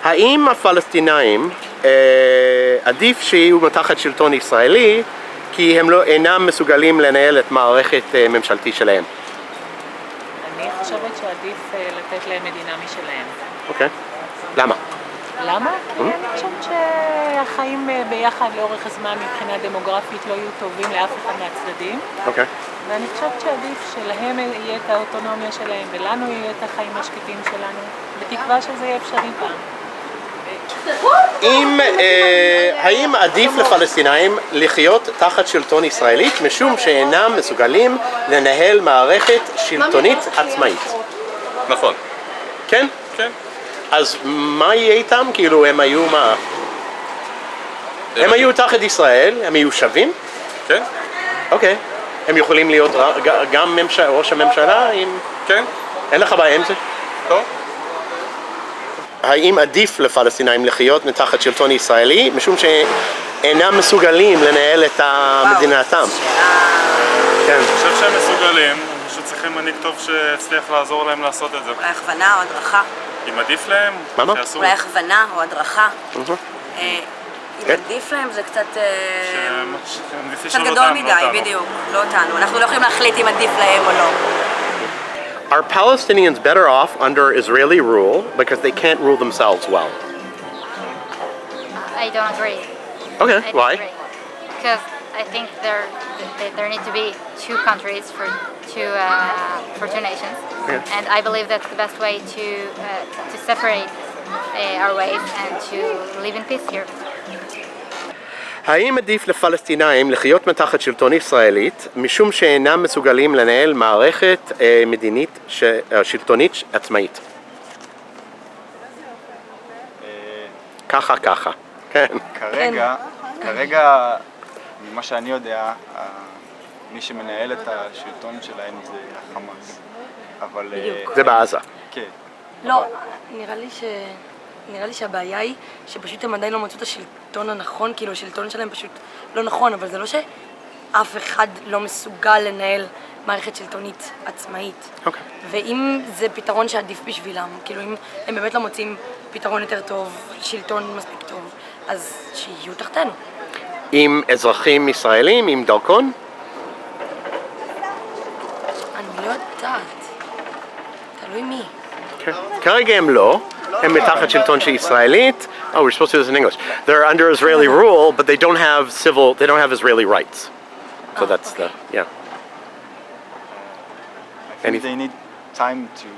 האם הפלסטינאים עדיף שיהיו תחת שלטון ישראלי כי הם אינם מסוגלים לנהל את מערכת ממשלתית שלהם? אני חושבת שעדיף לתת להם מדינה משלהם. אוקיי. למה? למה? כי אני חושבת שהחיים ביחד לאורך הזמן מבחינה דמוגרפית לא יהיו טובים לאף אחד מהצדדים. אוקיי. ואני חושבת שעדיף שלהם יהיה את האוטונומיה שלהם ולנו יהיה את החיים השקטים שלנו, בתקווה שזה יהיה אפשרי פעם. האם עדיף לפלסטינאים לחיות תחת שלטון ישראלית משום שאינם מסוגלים לנהל מערכת שלטונית עצמאית? נכון. כן? כן. אז מה יהיה איתם? כאילו הם היו מה? הם היו תחת ישראל, הם היו שווים? כן. אוקיי. הם יכולים להיות גם ראש הממשלה עם... כן. אין לך בעיה עם זה? לא. האם עדיף לפלסטינאים לחיות תחת שלטון ישראלי משום שאינם מסוגלים לנהל את מדינתם? כן. אני חושב שהם מסוגלים, הם פשוט צריכים מנהיג טוב שהצליח לעזור להם לעשות את זה. אולי הכוונה או הדרכה. אם עדיף להם, שיעשו. אולי הכוונה או הדרכה. אם עדיף להם זה קצת גדול מדי, בדיוק, לא אותנו. אנחנו לא יכולים להחליט אם עדיף להם או לא. Are Palestinians better off under Israeli rule because they can't rule themselves well? I don't agree. Okay, why? Because I think there need to be two countries for two nations, and I believe that's the best way to separate our ways and to live in peace here. האם עדיף לפלסטינאים לחיות מתחת שלטון ישראלית משום שאינם מסוגלים לנהל מערכת מדינית שלטונית עצמאית? ככה. כן. כרגע, ממה שאני יודע, מי שמנהל את השלטון שלהם זה החמאס. אבל... זה בעזה. כן. לא, נראה לי שהבעיה היא שפשוט הם עדיין לא מצאו את השלטון הנכון, כאילו השלטון שלהם פשוט לא נכון, אבל זה לא שאף אחד לא מסוגל לנהל מערכת שלטונית עצמאית. אוקיי. ואם זה פתרון שעדיף בשבילם, כאילו אם הם באמת לא מוצאים פתרון יותר טוב, שלטון מספיק טוב, אז שיהיו תחתנו. עם אזרחים ישראלים, עם דרכון? אני לא יודעת. תלוי מי. כרגע הם לא. הם מתחת שלטון של ישראלית. Oh, we're supposed to do this in English. They're under Israeli rule, but they don't have Israeli rights. So that's the, yeah. I think they need time to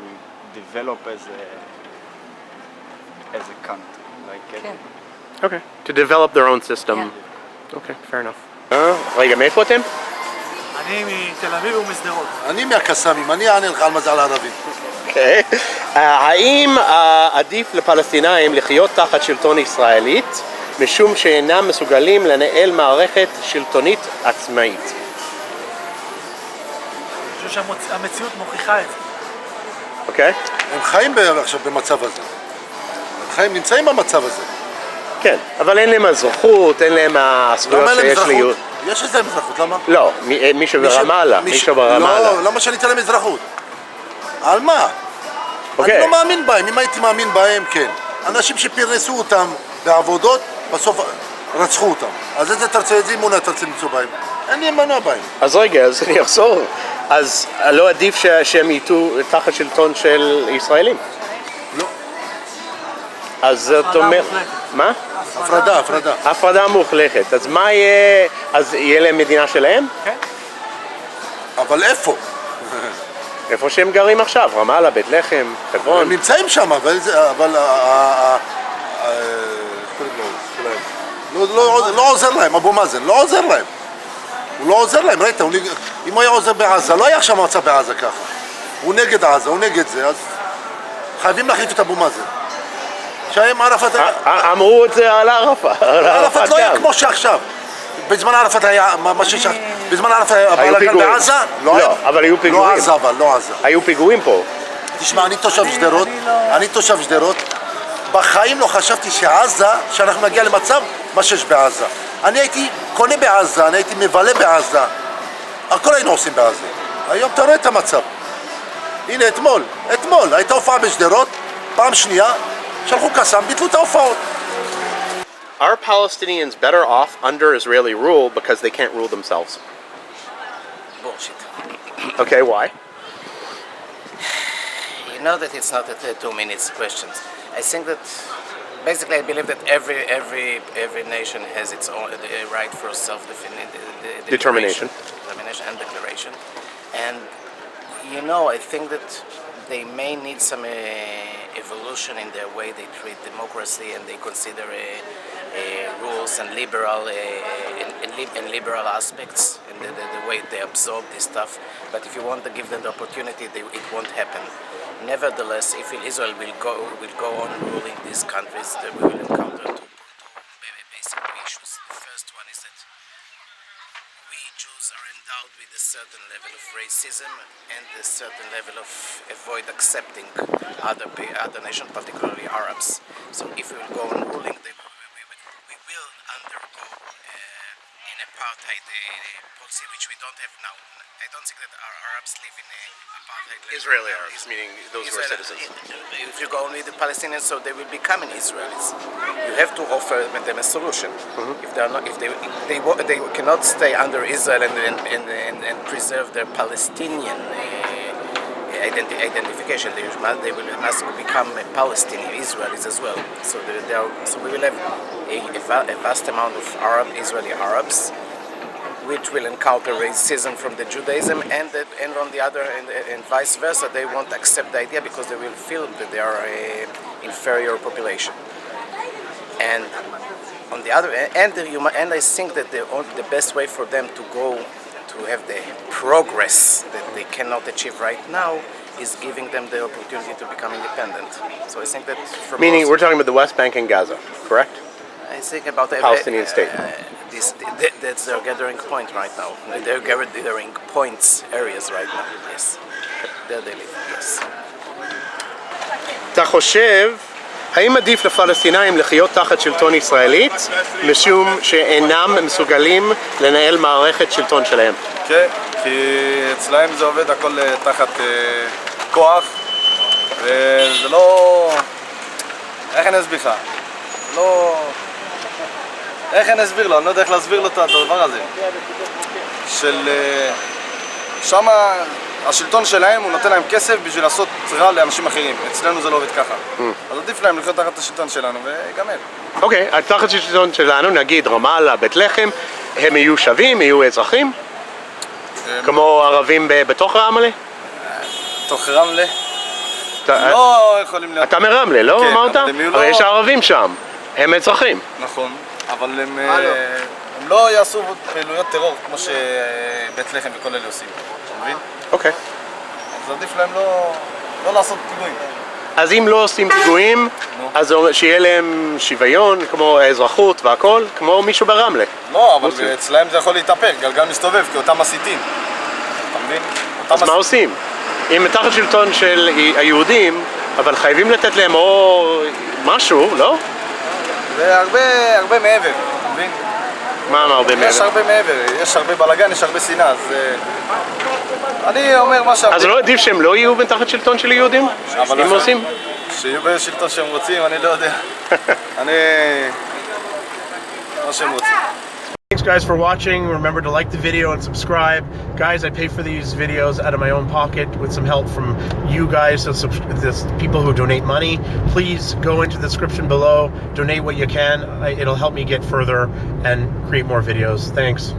develop as a country. Okay. To develop their own system. Okay, fair enough. רגע, מאיפה אתם? אני מתל אביב ומשדרות. אני מהקסאמים, אני אענה לך על מזל ערבי. אוקיי. האם עדיף לפלסטינאים לחיות תחת שלטון ישראלית משום שאינם מסוגלים לנהל מערכת שלטונית עצמאית? אני חושב שהמציאות מוכיחה את זה. אוקיי. הם חיים עכשיו במצב הזה. הם נמצאים במצב הזה. כן, אבל אין להם אזרחות, אין להם הזכויות שיש לי. יש להם אזרחות, למה? לא, מישהו ברמאללה, לא, למה שאני אתן להם אזרחות? על מה? אני לא מאמין בהם, אם הייתי מאמין בהם, כן. אנשים שפרנסו אותם בעבודות, בסוף רצחו אותם. אז איזה אמונה אתה רוצה למצוא בהם? אין לי אמונה בהם. אז רגע, אז אני אחזור. אז לא עדיף שהם יהיו תחת שלטון של ישראלים? לא. אז זאת אומרת... מה? הפרדה. הפרדה מוחלטת. אז מה יהיה... אז יהיה להם מדינה שלהם? כן. אבל איפה? איפה שהם גרים עכשיו, רמאללה, בית לחם, חברון. הם נמצאים שם, אבל לא עוזר להם, אבו מאזן, לא עוזר להם. הוא לא עוזר להם, ראית, אם הוא היה עוזר בעזה, לא היה עכשיו מצב בעזה ככה. הוא נגד עזה, הוא נגד זה, אז חייבים להחליף את אבו מאזן. שהם ערפאת... אמרו את זה על ערפאת. ערפאת לא היה כמו שעכשיו. בזמן ערפאת היה מה ששאר. בזמן ערפאת היה בלגן בעזה? לא, אבל היו פיגועים. לא עזה, אבל לא עזה. היו פיגועים פה. תשמע, אני תושב שדרות. בחיים לא חשבתי שעזה, שאנחנו נגיע למצב מה שיש בעזה. אני הייתי קונה בעזה, אני הייתי מבלה בעזה. הכל היינו עושים בעזה. היום אתה רואה את המצב. הנה, אתמול, הייתה הופעה בשדרות, פעם שנייה, שלחו קסאם, ביטלו את ההופעות. Are Palestinians better off under Israeli rule because they can't rule themselves? Bullshit. Okay, why? You know that it's not a 2 minutes questions. I think that basically I believe that every nation has its own right for Determination. determination and declaration. And you know, I think that they may need some evolution in their way they treat democracy, and they consider rules and liberal aspects and the way they absorb this stuff. But if you want to give them the opportunity, it won't happen. Nevertheless, if Israel will go on ruling these countries, we will encounter two basic issues. The first one is that we Jews are endowed with a certain level of racism and a certain level of avoid accepting other nations, particularly Arabs. So if we will go on ruling, we will undergo an apartheid policy which we don't have now. I don't think that our Arabs live in an apartheid. Israeli Arabs, meaning those who are citizens. If you go with the Palestinians, so they will become Israelis. You have to offer them a solution. If they are not, if they cannot stay under Israel and preserve their Palestinian identification, they will must become Palestinian Israelis as well. So we will have a vast amount of Israeli Arabs, which will encounter racism from the Judaism, and on the other, and vice versa, they won't accept the idea because they will feel that they are an inferior population. And on the other, and I think that the best way for them to go to have the progress that they cannot achieve right now is giving them the opportunity to become independent. So I think that Meaning we're talking about the West Bank and Gaza, correct? I think about the Palestinian state. That's their gathering point right now. They're gathering points areas right now. Yes, there they live. Yes. אתה חושב, האם עדיף לפלסטינאים לחיות תחת שלטון ישראלית משום שאינם מסוגלים לנהל מערכת שלטון שלהם? כן, כי אצלהם זה עובד הכל תחת כוח, וזה לא... איך אני אסביר לך? לא... איך אני אסביר לו? אני לא יודע איך להסביר לו את הדבר הזה. שמה השלטון שלהם, הוא נותן להם כסף בשביל לעשות רע לאנשים אחרים. אצלנו זה לא עובד ככה. אז עדיף להם לחיות תחת השלטון שלנו ויגמר. אוקיי, תחת השלטון שלנו, נגיד רמאללה, בית לחם, הם יהיו שווים, יהיו אזרחים? כמו ערבים בתוך רמלה? בתוך רמלה? לא יכולים להיות... אתה מרמלה, לא אמרת? אבל יש ערבים שם, הם אזרחים. נכון, אבל הם לא יעשו פעילויות טרור כמו שבית לחם וכל אלה עושים, אתה מבין? אוקיי. אז עדיף להם לא לעשות פיגועים. אז אם לא עושים פיגועים, אז שיהיה להם שוויון, כמו האזרחות והכל, כמו מישהו ברמלה. לא, אבל אצלהם זה יכול להתהפך, גלגל מסתובב, כי אותם מסיתים. אתה מבין? אז מה עושים? אם תחת שלטון של היהודים, אבל חייבים לתת להם או משהו, לא? זה הרבה מעבר, אתה מבין? מה הרבה מעבר? יש הרבה מעבר, יש הרבה בלגן, יש הרבה שנאה, אז... אני אומר מה שהרבה... אז לא עדיף שהם לא יהיו תחת שלטון של יהודים? אם עושים? שיהיו בשלטון שהם רוצים, אני לא יודע. אני... מה שהם רוצים. Thanks guys for watching. Remember to like the video and subscribe. Guys, I pay for these videos out of my own pocket with some help from you guys, so people who donate money. Please go into the description below, donate what you can. It'll help me get further and create more videos. Thanks.